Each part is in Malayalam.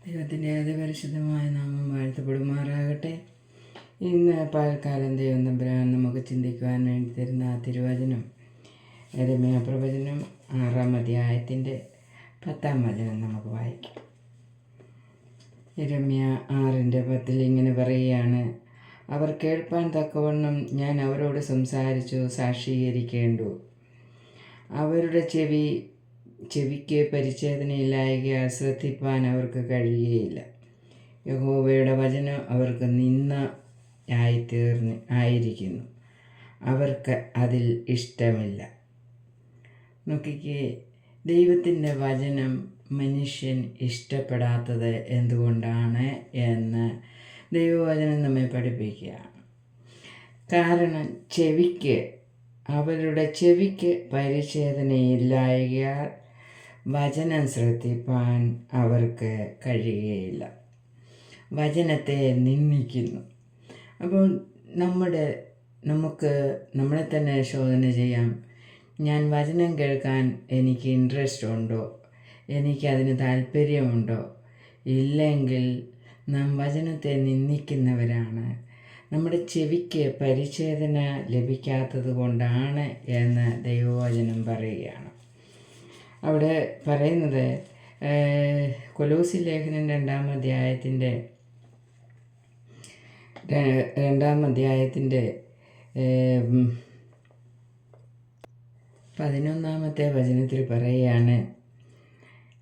ദൈവത്തിൻ്റെ അതിപരിശുദ്ധമായ നാമം വാഴ്ത്തപ്പെടുമാറാകട്ടെ. ഇന്ന് പകൽക്കാലം ദൈവം തമ്പുരാൻ നമുക്ക് ചിന്തിക്കുവാൻ വേണ്ടി തരുന്ന ആ തിരുവചനം യെരമ്യാ പ്രവചനം 6-ാം അധ്യായത്തിൻ്റെ 10-ാം വചനം നമുക്ക് വായിക്കാം. യെരമ്യാ 6:10 ഇങ്ങനെ പറയുകയാണ്: അവർ കേൾപ്പാൻ തക്കവണ്ണം ഞാൻ അവരോട് സംസാരിച്ചു സാക്ഷീകരിക്കേണ്ടു. അവരുടെ ചെവിക്ക് പരിച്ഛേദനയില്ലായ്കയാൽ ശ്രദ്ധിപ്പാൻ അവർക്ക് കഴിയുകയില്ല. യഹോവയുടെ വചനം അവർക്ക് ആയിരിക്കുന്നു, അവർക്ക് അതിൽ ഇഷ്ടമില്ല. നോക്കിക്കേ, ദൈവത്തിൻ്റെ വചനം മനുഷ്യൻ ഇഷ്ടപ്പെടാത്തത് എന്തുകൊണ്ടാണ് എന്ന് ദൈവവചനം നമ്മെ പഠിപ്പിക്കുകയാണ്. കാരണം അവരുടെ ചെവിക്ക് പരിച്ഛേദനയില്ലായ്കയാൽ വചനം ശ്രദ്ധിപ്പാൻ അവർക്ക് കഴിയുകയില്ല. വചനത്തെ നിന്ദിക്കുന്നു. അപ്പോൾ നമുക്ക് നമ്മളെ തന്നെ ശോധന ചെയ്യാം. ഞാൻ വചനം കേൾക്കാൻ എനിക്ക് ഇൻട്രസ്റ്റ് ഉണ്ടോ? എനിക്കതിന് താല്പര്യമുണ്ടോ? ഇല്ലെങ്കിൽ നാം വചനത്തെ നിന്ദിക്കുന്നവരാണ്. നമ്മുടെ ചെവിക്ക് പരിച്ഛേദന ലഭിക്കാത്തത് കൊണ്ടാണ് എന്ന് ദൈവവചനം പറയുകയാണ്. അവിടെ പറയുന്നത് കൊലോസി ലേഖനം 2-ാം അധ്യായത്തിൻ്റെ 11-ാമത്തെ വചനത്തിൽ പറയുകയാണ്: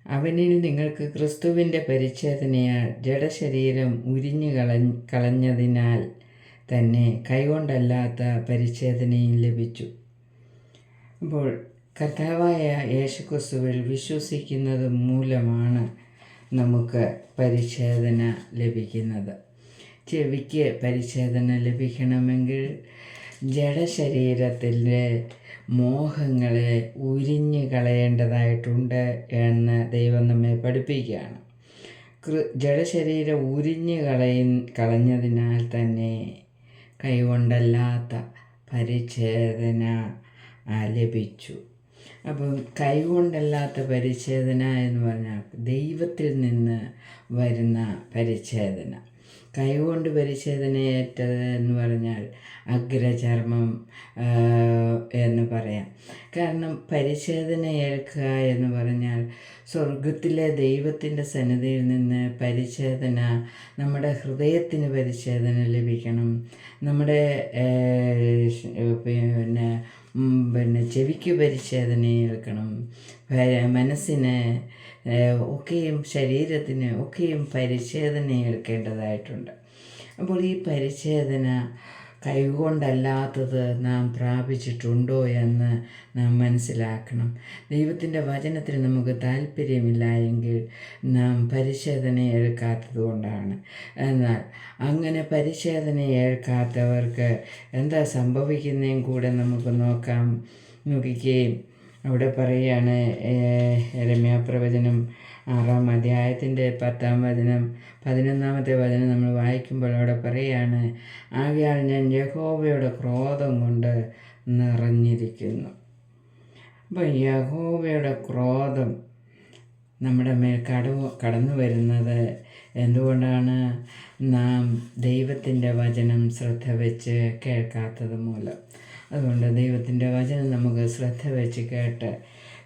അവനിൽ നിങ്ങൾക്ക് ക്രിസ്തുവിൻ്റെ പരിച്ഛേദനയാൽ ജഡശരീരം ഉരിഞ്ഞു കളഞ്ഞതിനാൽ തന്നെ കൈകൊണ്ടല്ലാത്ത പരിച്ഛേദനയും ലഭിച്ചു. അപ്പോൾ കർത്താവായ യേശുക്രിസ്തുവിൽ വിശ്വസിക്കുന്നത് മൂലമാണ് നമുക്ക് പരിച്ഛേദന ലഭിക്കുന്നത്. ചെവിക്ക് പരിച്ഛേദന ലഭിക്കണമെങ്കിൽ ജഡശരീരത്തിൻ്റെ മോഹങ്ങളെ ഉരിഞ്ഞു കളയേണ്ടതായിട്ടുണ്ട് എന്ന് ദൈവം നമ്മെ പഠിപ്പിക്കുകയാണ്. ജഡശരീരം ഉരിഞ്ഞു കളഞ്ഞതിനാൽ തന്നെ കൈകൊണ്ടല്ലാത്ത പരിച്ഛേദന ലഭിച്ചു. അപ്പം കൈകൊണ്ടല്ലാത്ത പരിച്ഛേദന എന്ന് പറഞ്ഞാൽ ദൈവത്തിൽ നിന്ന് വരുന്ന പരിച്ഛേദന. കൈകൊണ്ട് പരിച്ഛേദനയേറ്റത് എന്ന് പറഞ്ഞാൽ അഗ്രചർമ്മം എന്ന് പറയാം. കാരണം പരിച്ഛേദന ഏൽക്കുക എന്ന് പറഞ്ഞാൽ സ്വർഗത്തിലെ ദൈവത്തിൻ്റെ സന്നിധിയിൽ നിന്ന് പരിച്ഛേദന, നമ്മുടെ ഹൃദയത്തിന് പരിച്ഛേദന ലഭിക്കണം, നമ്മുടെ പിന്നെ ചെവിക്ക് പരിച്ഛേദന ഏൽക്കണം, മനസ്സിന് ഒക്കെയും ശരീരത്തിന് ഒക്കെയും പരിച്ഛേദന ഏൽക്കേണ്ടതായിട്ടുണ്ട്. അപ്പോൾ ഈ പരിച്ഛേദന കൈകൊണ്ടല്ലാത്തത് നാം പ്രാപിച്ചിട്ടുണ്ടോ എന്ന് നാം മനസ്സിലാക്കണം. ദൈവത്തിൻ്റെ വചനത്തിൽ നമുക്ക് താല്പര്യമില്ല എങ്കിൽ നാം പരിച്ഛേദന ഏൽക്കാത്തത് കൊണ്ടാണ്. എന്നാൽ അങ്ങനെ പരിച്ഛേദന ഏൽക്കാത്തവർക്ക് എന്താ സംഭവിക്കുന്നതും കൂടെ നമുക്ക് നോക്കിക്കുകയും അവിടെ പറയുകയാണ്. യെരമ്യാ പ്രവചനം 6-ാം അധ്യായത്തിൻ്റെ 10-ാം വചനം 11-ാമത്തെ വചനം നമ്മൾ വായിക്കുമ്പോൾ അവിടെ പറയുകയാണ്: ആകയാൽ ഞാൻ യഹോവയുടെ ക്രോധം കൊണ്ട് നിറഞ്ഞിരിക്കുന്നു. അപ്പോൾ യഹോവയുടെ ക്രോധം നമ്മുടെ മേൽ കടന്നു വരുന്നത് എന്തുകൊണ്ടാണ്? നാം ദൈവത്തിൻ്റെ വചനം ശ്രദ്ധ വെച്ച് കേൾക്കാത്തത് മൂലം. അതുകൊണ്ട് ദൈവത്തിൻ്റെ വചനം നമുക്ക് ശ്രദ്ധ വെച്ച് കേട്ട്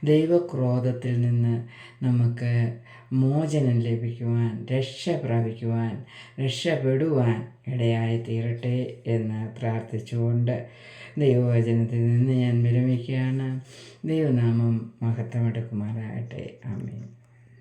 ദൈവക്രോധത്തിൽ നിന്ന് നമുക്ക് മോചനം ലഭിക്കുവാൻ, രക്ഷപ്പെടുവാൻ ഇടയായി തീരട്ടെ എന്ന് പ്രാർത്ഥിച്ചുകൊണ്ട് ദൈവവചനത്തിൽ നിന്ന് ഞാൻ വിരമിക്കുകയാണ്. ദൈവനാമം മഹത്വമെടുക്കുമാറാകട്ടെ. ആമേൻ.